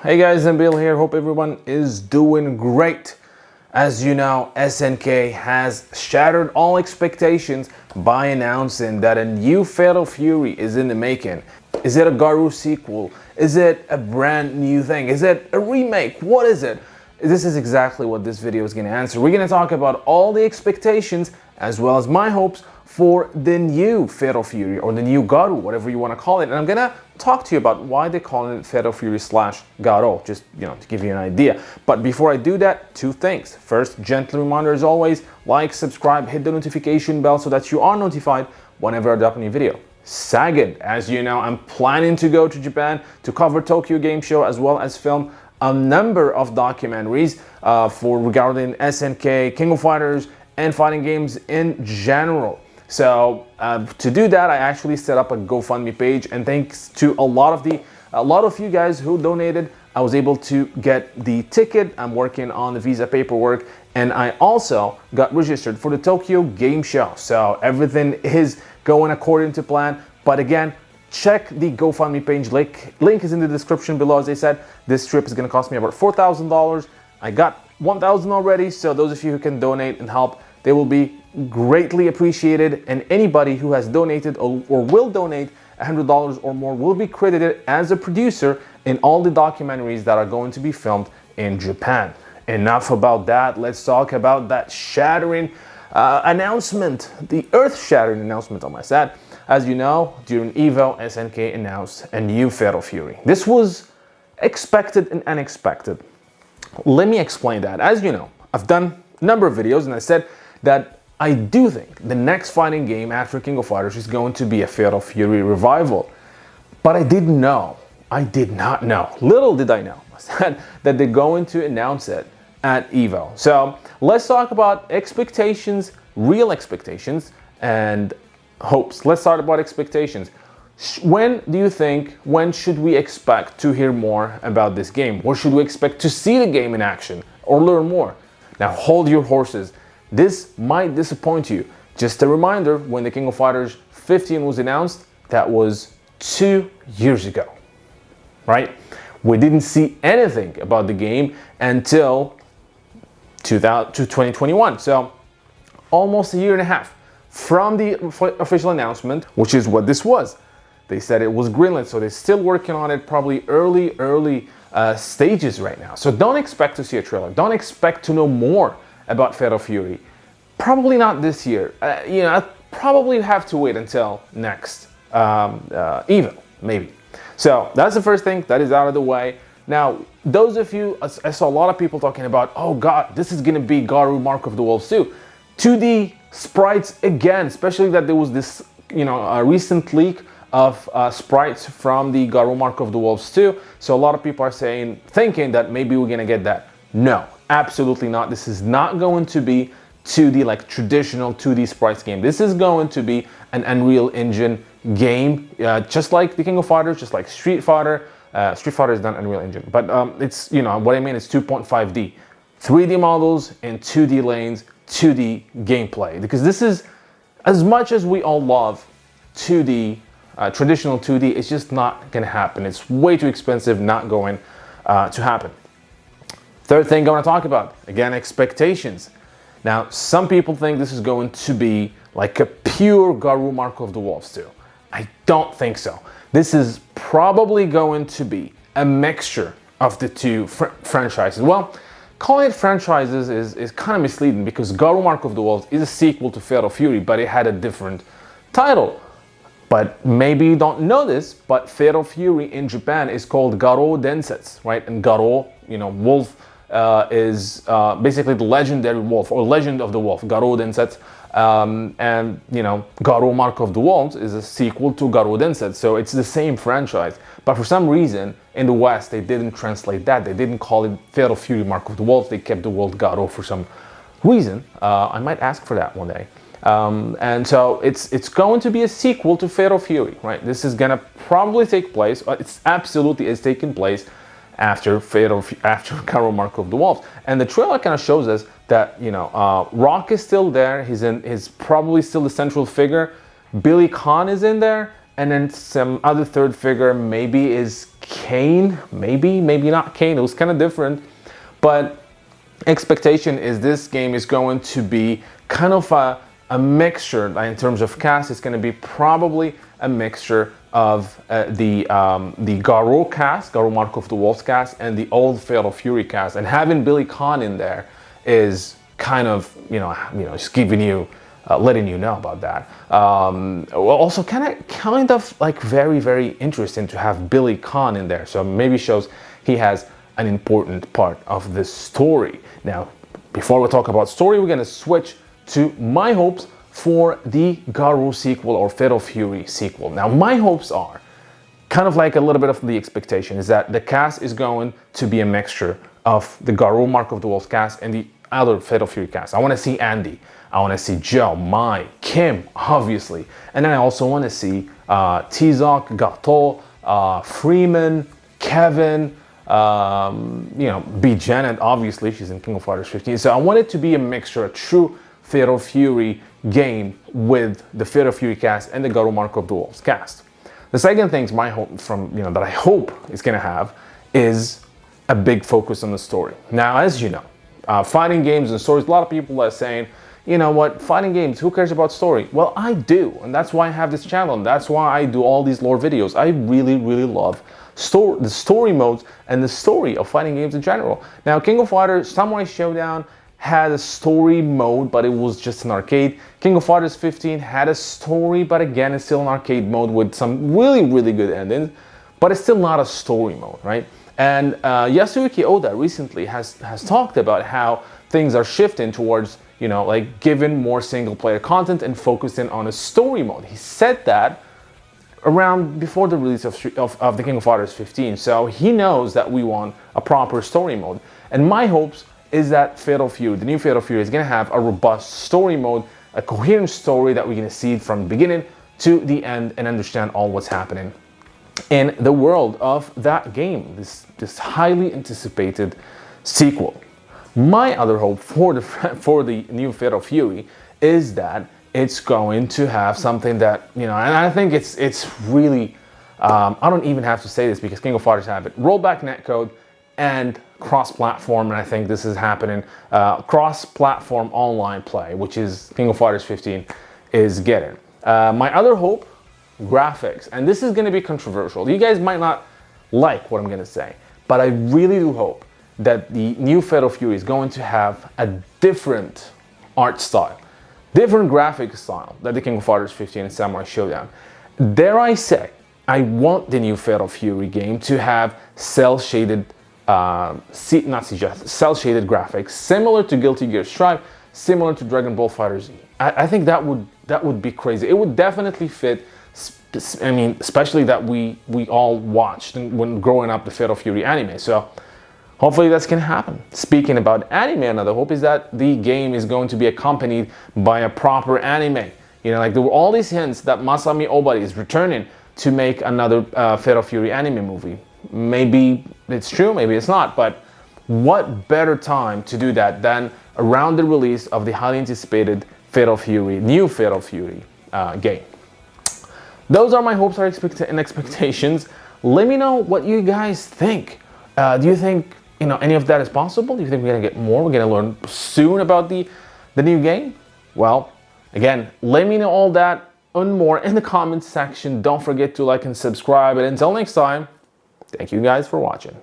Hey guys, I'm Bill here. Hope everyone is doing great. As you know, SNK has shattered all expectations by announcing that a new Fatal Fury is in the making. Is it a Garou sequel? Is it a brand new thing? Is it a remake? What is it? This is exactly what this video is going to answer. We're going to talk about all the expectations as well as my hopes for the new Fatal Fury or the new Garou, whatever you want to call it. And I'm going to talk to you about why they're calling it Fatal Fury / Garou, just, to give you an idea. But before I do that, two things. First, gentle reminder as always, like, subscribe, hit the notification bell so that you are notified whenever I drop a new video. Second, as you know, I'm planning to go to Japan to cover Tokyo Game Show as well as film a number of documentaries regarding SNK, King of Fighters, and fighting games in general. So to do that, I actually set up a GoFundMe page, and thanks to a lot of you guys who donated, I was able to get the ticket. I'm working on the visa paperwork, and I also got registered for the Tokyo Game Show. So everything is going according to plan. But again, check the GoFundMe page. Link is in the description below. As I said, this trip is going to cost me about $4,000. I got $1,000 already. So those of you who can donate and help, they will be greatly appreciated. And anybody who has donated or will donate $100 or more will be credited as a producer in all the documentaries that are going to be filmed in Japan. Enough about that. Let's talk about that shattering announcement, the earth-shattering announcement on my set. As you know, during EVO, SNK announced a new Fatal Fury. This was expected and unexpected. Let me explain that. As you know, I've done a number of videos and I said that I do think the next fighting game after King of Fighters is going to be a Fatal Fury revival. But I did not know, little did I know, that they're going to announce it at EVO. So let's talk about expectations, real expectations, and hopes. Let's start about expectations. When should we expect to hear more about this game? Or should we expect to see the game in action or learn more? Now hold your horses. This might disappoint you. Just a reminder, when the King of Fighters 15 was announced, that was 2 years ago, right? We didn't see anything about the game until 2021. So almost a year and a half from the official announcement, which is what this was. They said it was greenlit, so they're still working on it, probably early stages right now. So don't expect to see a trailer. Don't expect to know more about Fatal Fury. Probably not this year. I'll probably have to wait until next EVO, maybe. So that's the first thing that is out of the way. Now, those of you, I saw a lot of people talking about, oh God, this is gonna be Garou Mark of the Wolves 2. 2D sprites again, especially that there was this, a recent leak of sprites from the Garou Mark of the Wolves 2. So a lot of people are thinking that maybe we're gonna get that. No, absolutely not. This is not going to be 2D, like traditional 2D sprites game. This is going to be an Unreal Engine game, just like the King of Fighters, just like Street Fighter. Street Fighter is done Unreal Engine, but it's, what I mean is 2.5D. 3D models in 2D lanes, 2D gameplay. Because this is, as much as we all love 2D, traditional 2D, it's just not going to happen. It's way too expensive, not going to happen. Third thing I want to talk about, again, expectations. Now, some people think this is going to be like a pure Garou Mark of the Wolves 2. I don't think so. This is probably going to be a mixture of the two franchises. Well, calling it franchises is kind of misleading because Garou Mark of the Wolves is a sequel to Fatal Fury, but it had a different title. But maybe you don't know this, but Fatal Fury in Japan is called Garou Densetsu, right? And Garou, wolf, is basically the legendary wolf or legend of the wolf, Garou Densetsu. And Garou Mark of the Wolves is a sequel to Garou Densetsu, so it's the same franchise. But for some reason in the West they didn't translate that. They didn't call it Fatal Fury Mark of the Wolves. They kept the word Garou for some reason. I might ask for that one day. And so it's going to be a sequel to Fatal Fury, right? This is gonna probably take place. It's absolutely is taking place after Garou Mark of the Wolves. And the trailer kind of shows us that Rock is still there. He's probably still the central figure. Billy Khan is in there, and then some other third figure maybe is Kane, maybe not Kane. It was kind of different, but expectation is this game is going to be kind of a mixture. In terms of cast, it's going to be probably a mixture of the Garou cast, Garou Mark of the Wolves cast, and the old Fatal Fury cast. And having Billy Khan in there is kind of, just giving you, letting you know about that. Also kind of like very, very interesting to have Billy Khan in there. So maybe shows he has an important part of the story. Now, before we talk about story, we're going to switch to my hopes for the Garou sequel or Fatal Fury sequel. Now, my hopes are kind of like a little bit of the expectation is that the cast is going to be a mixture of the Garou Mark of the Wolves cast and the other Fatal Fury cast. I want to see Andy. I want to see Joe, Mai, Kim, obviously. And then I also want to see Tizok, Gato, Freeman, Kevin, B. Janet, obviously, she's in King of Fighters 15. So I want it to be a mixture, a true Fatal Fury game with the Fatal Fury cast and the Garou Mark of the Wolves cast. The second thing my hope that I hope is going to have is a big focus on the story. Now, as you know, fighting games and stories, a lot of people are saying, you know what, fighting games, who cares about story? Well, I do, and that's why I have this channel, and that's why I do all these lore videos. I really, really love the story modes and the story of fighting games in general. Now, King of Fighters Samurai Shodown had a story mode, but it was just an arcade. King of Fighters 15 had a story, but again, it's still an arcade mode with some really, really good endings, but it's still not a story mode, right? And Yasuyuki Oda recently has talked about how things are shifting towards, like giving more single player content and focusing on a story mode. He said that around before the release of the King of Fighters 15. So he knows that we want a proper story mode. And my hopes is that Fatal Fury, the new Fatal Fury, is going to have a robust story mode, a coherent story that we're going to see from the beginning to the end and understand all what's happening in the world of that game, this highly anticipated sequel. My other hope for the new Fatal Fury is that it's going to have something that, and I think it's really, I don't even have to say this because King of Fighters have it, rollback netcode and cross-platform, and I think this is happening, cross-platform online play, which is King of Fighters 15 is getting. My other hope, graphics, and this is going to be controversial. You guys might not like what I'm going to say, but I really do hope that the new Fatal Fury is going to have a different art style, different graphic style than the King of Fighters 15 and Samurai Shodown. Dare I say, I want the new Fatal Fury game to have cel-shaded, cel-shaded graphics, similar to Guilty Gear Strive, similar to Dragon Ball FighterZ. I think that would be crazy. It would definitely fit. I mean, especially that we all watched when growing up the Fatal Fury anime. So hopefully that's going to happen. Speaking about anime, another hope is that the game is going to be accompanied by a proper anime. Like there were all these hints that Masami Obari is returning to make another Fatal Fury anime movie. Maybe it's true, maybe it's not, but what better time to do that than around the release of the highly anticipated Fatal Fury, new Fatal Fury game. Those are my hopes and expectations. Let me know what you guys think. Do you think any of that is possible? Do you think we're gonna get more? We're gonna learn soon about the new game? Well, again, let me know all that and more in the comments section. Don't forget to like and subscribe. And until next time, thank you guys for watching.